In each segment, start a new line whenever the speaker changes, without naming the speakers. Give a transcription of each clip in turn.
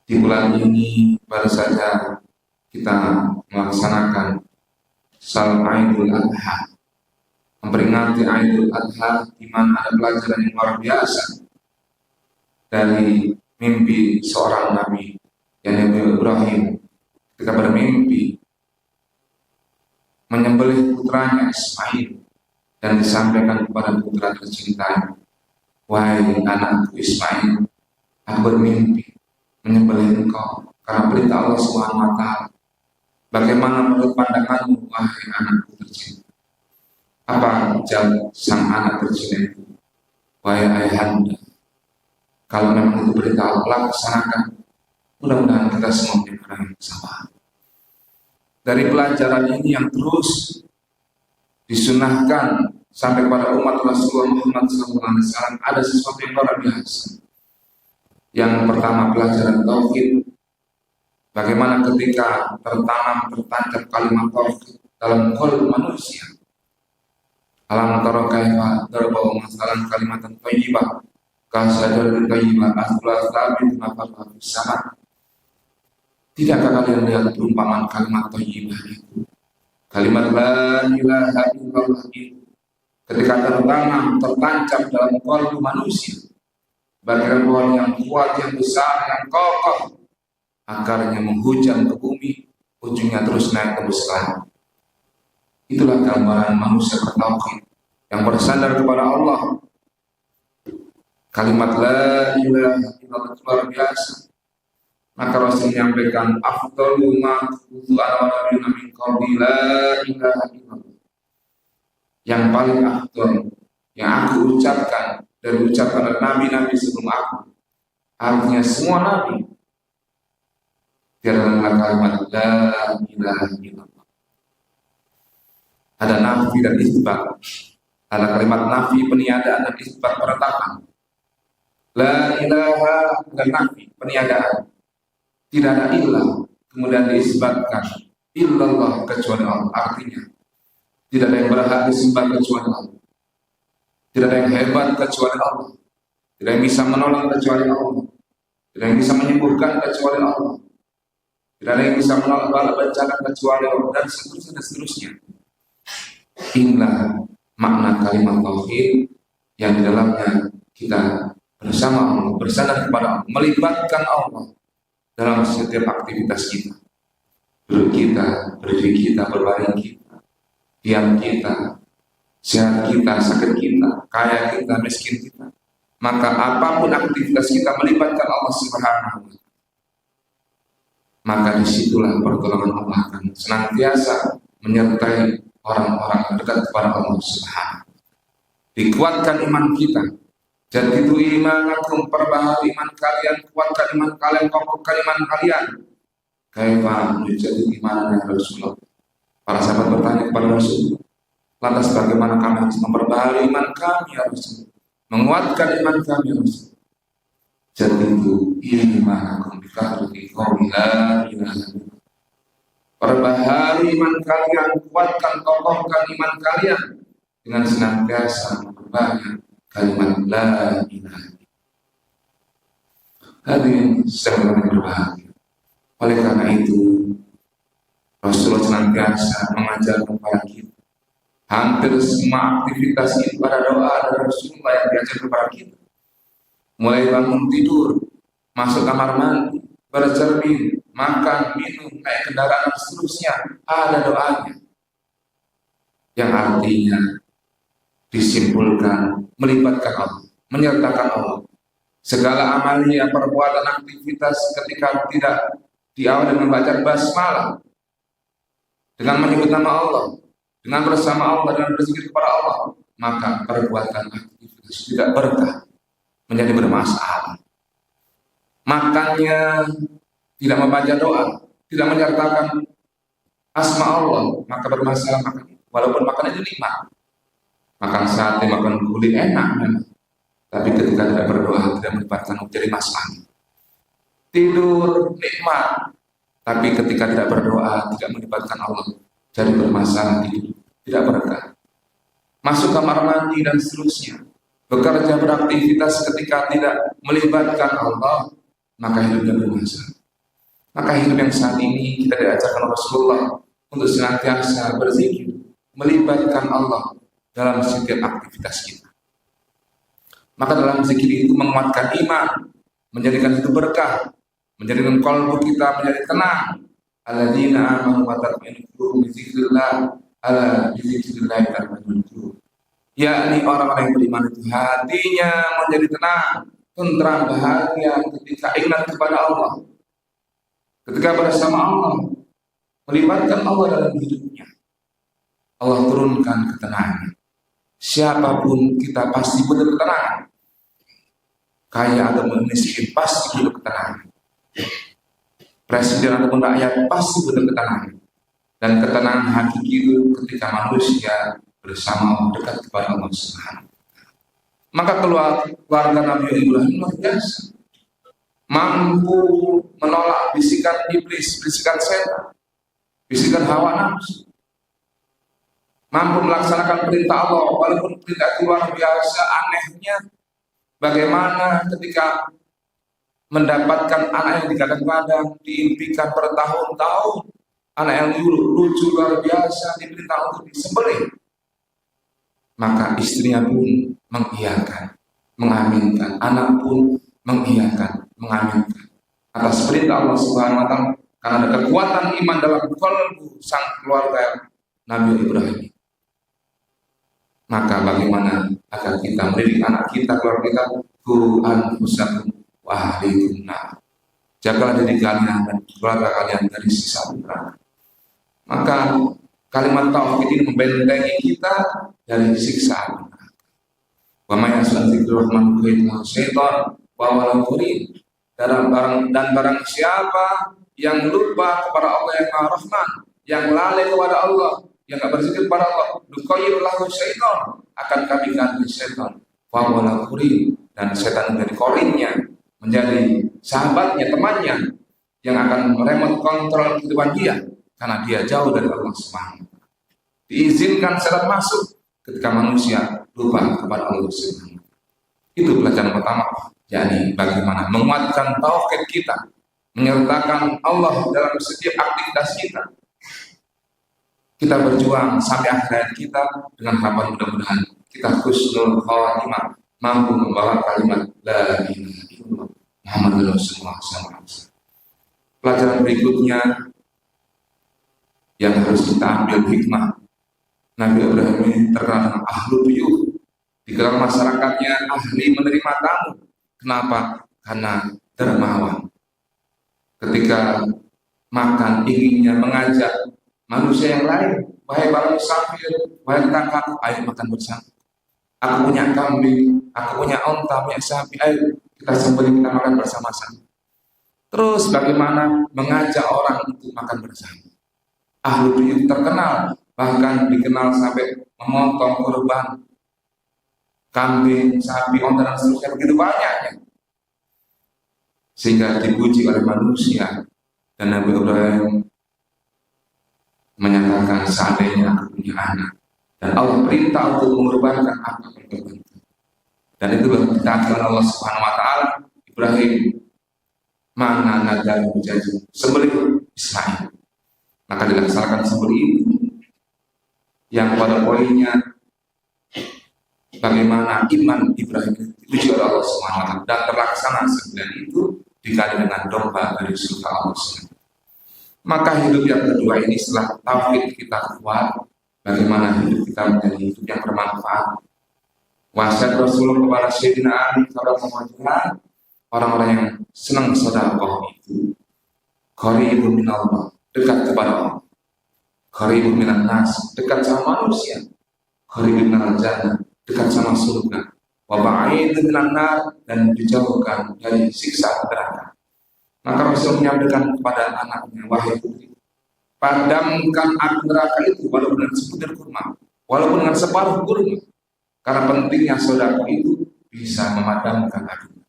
Di bulan ini baru saja kita melaksanakan Salat Idul Adha, memperingati Idul Adha, di mana ada pelajaran yang luar biasa dari mimpi seorang Nabi, yang Nabi Ibrahim ketika bermimpi menyembelih putranya Ismail dan disampaikan kepada putra tercintanya, "Wahai anakku Ismail, aku bermimpi menyembelih engkau karena perintah Allah Subhanahu wa Ta'ala. Bagaimana menurut pandanganmu, wahai anakku tercinta?" Apa jawab sang anak tercinta itu? "Wahai ayahanda, kalau memang itu perintah Allah, laksanakan. Mudah-mudahan kita semua menjadi orang yang sabar." Dari pelajaran ini yang terus disunahkan sampai pada umat Rasulullah Muhammad SAW, ada sesuatu yang luar biasa. Yang pertama, pelajaran tauhid. Bagaimana ketika tertancap kalimat tauhid dalam qalb manusia. Alam tara kaifa daraba masalan kalimatan thayyibah ka syajaratin thayyibah asluha thabitun fis sama'. Tidakkah kalian lihat perumpamaan kalimat thayyibah itu? Kalimat la ilaha illallah itu ketika tertancap dalam qalb manusia, bagaikan pohon yang kuat, yang besar, yang kokoh, akarnya menghujam ke bumi, ujungnya terus naik terus ke langit. Itulah gambaran manusia bertauhid yang bersandar kepada Allah. Kalimat la ilaha illallah luar biasa. Maka Rasul menyampaikan, afdalu ma qultu ana wa nabiyuna min qabli la ilaha illallah. Yang paling afdal yang aku ucapkan dan ucapkan oleh nabi-nabi sebelum aku, artinya semua nabi, adalah kalimat la ilaha illallah. Ada nafi dan isbat. Ada kalimat nafi peniadaan dan isbat penetapan. La ilaha dan nafi peniadaan. Tidak ada ilah, kemudian diisbatkan illallah kecuali Allah. Artinya tidak ada yang berhak disembah kecuali Allah. Tidak ada yang hebat kecuali Allah. Tidak ada yang bisa menolong kecuali Allah. Tidak ada yang bisa menyembuhkan kecuali Allah. Tidak ada yang bisa menolak bala bencana kecuali Allah, dan seterusnya dan seterusnya. Inilah makna kalimat tauhid yang di dalamnya kita bersama Allah, bersandar kepada Allah, melibatkan Allah dalam setiap aktivitas kita. Duduk kita, berdiri kita, berbaring kita, diam kita, sehat kita, sakit kita, kaya kita, miskin kita. Maka apapun aktivitas kita melibatkan Allah Subhanahu wa Ta'ala, maka disitulah pertolongan Allah akan senantiasa menyertai orang-orang yang dekat kepada Allah Subhanahu. Dikuatkan iman kita. Jadidu imanakum, perbaharui iman kalian, kuatkan iman kalian, kokohkan iman kalian. Kaifa nujadid imanana ya Rasulullah. Para sahabat bertanya kepada Rasul, lantas bagaimana kami harus memperbaharui iman kami ya Rasul, menguatkan iman kami ya Rasul? Jadidu imanakum bikathrati qawli la ilaha illallah. Perbaharui iman kalian, kuatkan, kokohkan iman kalian dengan senantiasa memperbanyak kalimat la ilaha illallah. Hadirin sedang berbahagia. Oleh karena itu, Rasulullah senantiasa mengajarkan kepada kita hampir semua aktivitas ibadah doa dari Rasulullah yang diajarkan kepada kita. Mulai bangun tidur, masuk kamar mandi, bercermin, makan, minum, naik kendaraan, dan seterusnya, ada doanya. Yang artinya disimpulkan melibatkan Allah, menyertakan Allah. Segala amalia, perbuatan, aktivitas ketika tidak diawali dengan bacaan basmalah, dengan menyebut nama Allah, dengan bersama Allah dan berzikir kepada Allah, maka perbuatan aktivitas tidak berkah, menjadi bermasalah. Makannya tidak membaca doa, tidak menyertakan asma Allah, maka bermasalah makan. Walaupun makan itu nikmat, makan sate, makan gulai enak memang, tapi ketika tidak berdoa, tidak melibatkan Allah, jadi masalah. Tidur nikmat, tapi ketika tidak berdoa, tidak melibatkan Allah, jadi bermasalah, tidur tidak berkah. Masuk kamar mandi dan seterusnya, bekerja, beraktivitas ketika tidak melibatkan Allah, maka hidupnya bermasalah. Maka hidup yang saat ini kita diajarkan Rasulullah untuk senantiasa berzikir, melibatkan Allah dalam setiap aktivitas kita. Maka dalam zikir itu menguatkan iman, menjadikan hidup berkah, menjadikan kalbu kita menjadi tenang. Alladzina amanu wa tatma'innu qulubuhum bi dzikrillah, ala bi dzikrillah tatma'innul qulub. Yakni orang-orang yang beriman itu hatinya menjadi tenang, tentram, bahagia ketika ingat kepada Allah, ketika bersama Allah, melibatkan Allah dalam hidupnya. Allah turunkan ketenangan. Siapapun kita pasti butuh ketenangan. Kaya atau miskin pasti butuh ketenangan. Presiden ataupun rakyat pasti butuh ketenangan. Dan ketenangan hakiki itu ketika manusia bersama Allah, dekat kepada Allah Subhanahu. Maka keluarga Nabi Ibrahim luar biasa, mampu menolak bisikan iblis, bisikan setan, bisikan hawa nafsu, mampu melaksanakan perintah Allah walaupun perintah itu luar biasa. Anehnya bagaimana ketika mendapatkan anak yang digadang-gadang, diimpikan bertahun-tahun, anak yang lucu luar biasa, diperintah untuk disembelih, maka istrinya pun mengiyakan, mengaminkan, anak pun mengiyakan, mengaminkan atas perintah Allah Subhanahu wa taala, karena ada kekuatan iman dalam kalbu sang keluarga Nabi Ibrahim. Maka bagaimana agar kita mendidik anak kita, keluarga kita, qu anfusakum wa ahlikum nar. Jagalah diri kalian dan keluarga kalian dari siksa neraka. Maka kalimat tauhid ini membentengi kita dari siksa neraka. Wa may yas'al rahman wa syaitan wa wala qurin. Dan barang siapa yang lupa kepada Allah yang Maha Rahman, yang lalai kepada Allah, yang tidak berzikir kepada Allah, nuqayyid lahu syaitan, akan kami ganti syaitan wa wala qurin, dan setan menjadi korinnya, menjadi sahabatnya, temannya, yang akan meremote kontrol kehidupan dia karena dia jauh dari Allah Subhanahu. Diizinkan setan masuk ketika manusia lupa kepada Allah Subhanahu. Itu pelajaran pertama, yakni bagaimana menguatkan tauhid kita, menyertakan Allah dalam setiap aktivitas kita. Kita berjuang sampai akhir hayat kita dengan harapan mudah-mudahan kita husnul khatimah, mampu membawa kalimat la ilaha illallah Muhammadur Rasulullah SAW. Pelajaran berikutnya yang harus kita ambil hikmah, Nabi Ibrahim ini terkenal dengan ahlu buyut, dikenal masyarakatnya ahli menerima tamu. Kenapa? Karena dermawan. Ketika makan inginnya mengajak manusia yang lain, wahai para musafir, wahai tetangga, ayo makan bersama. Aku punya kambing, aku punya onta, punya sapi, ayo kita sembelih, kita makan bersama-sama. Terus bagaimana mengajak orang untuk makan bersama. Ahlu buyut terkenal, bahkan dikenal sampai memotong kurban kambing, sapi, onta, dan seterusnya, begitu banyaknya, sehingga dipuji oleh manusia. Dan Nabi Ibrahim menyatakan, seandainya aku punya anak dan Allah perintah untuk mengorbankan, aku akan korbankan. Dan itu dikatakan Allah Subhanahu wa taala, Ibrahim mana nadal berjanji sembelih Ismail, maka dilaksanakan sembelih itu, yang pada poinnya bagaimana iman Ibrahim dipuji oleh Allah Subhanahu wa taala dan terlaksana sembelihan itu dikali dengan domba dari surga Allah SWT. Maka hidup yang kedua ini, setelah tauhid kita kuat, bagaimana hidup kita menjadi hidup yang bermanfaat. Wasiat Rasulullah kepada Sayyidina Ali kepada Muhammad, orang-orang yang senang sedekah itu qaribun minallah, dekat kepada Allah, qaribun minan nas, dekat sama manusia, qaribun minal jannah, dekat sama surga, wa ba'idun minan nar, dan dijauhkan dari siksa neraka. Maka Rasul menyampaikan kepada anaknya, wahai putri, padamkan api neraka itu walaupun dengan sebutir kurma, walaupun dengan separuh kurma, karena pentingnya sedekah itu bisa memadamkan api.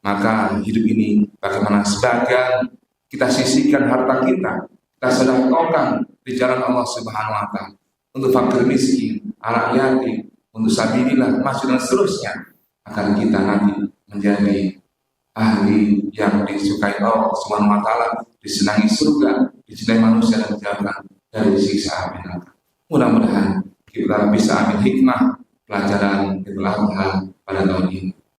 Maka hidup ini bagaimana sebagian kita sisihkan harta kita sedekahkan di jalan Allah Subhanahu wa taala, untuk fakir miskin, anak yatim, untuk sabilillah, masjid dan seterusnya, agar kita nanti menjadi ahli yang disukai Allah Subhanahu wa taala, disenangi surga, dicintai manusia dan dijauhkan dari siksa api neraka. Mudah-mudahan kita bisa ambil hikmah pelajaran Idul Adha pada tahun ini.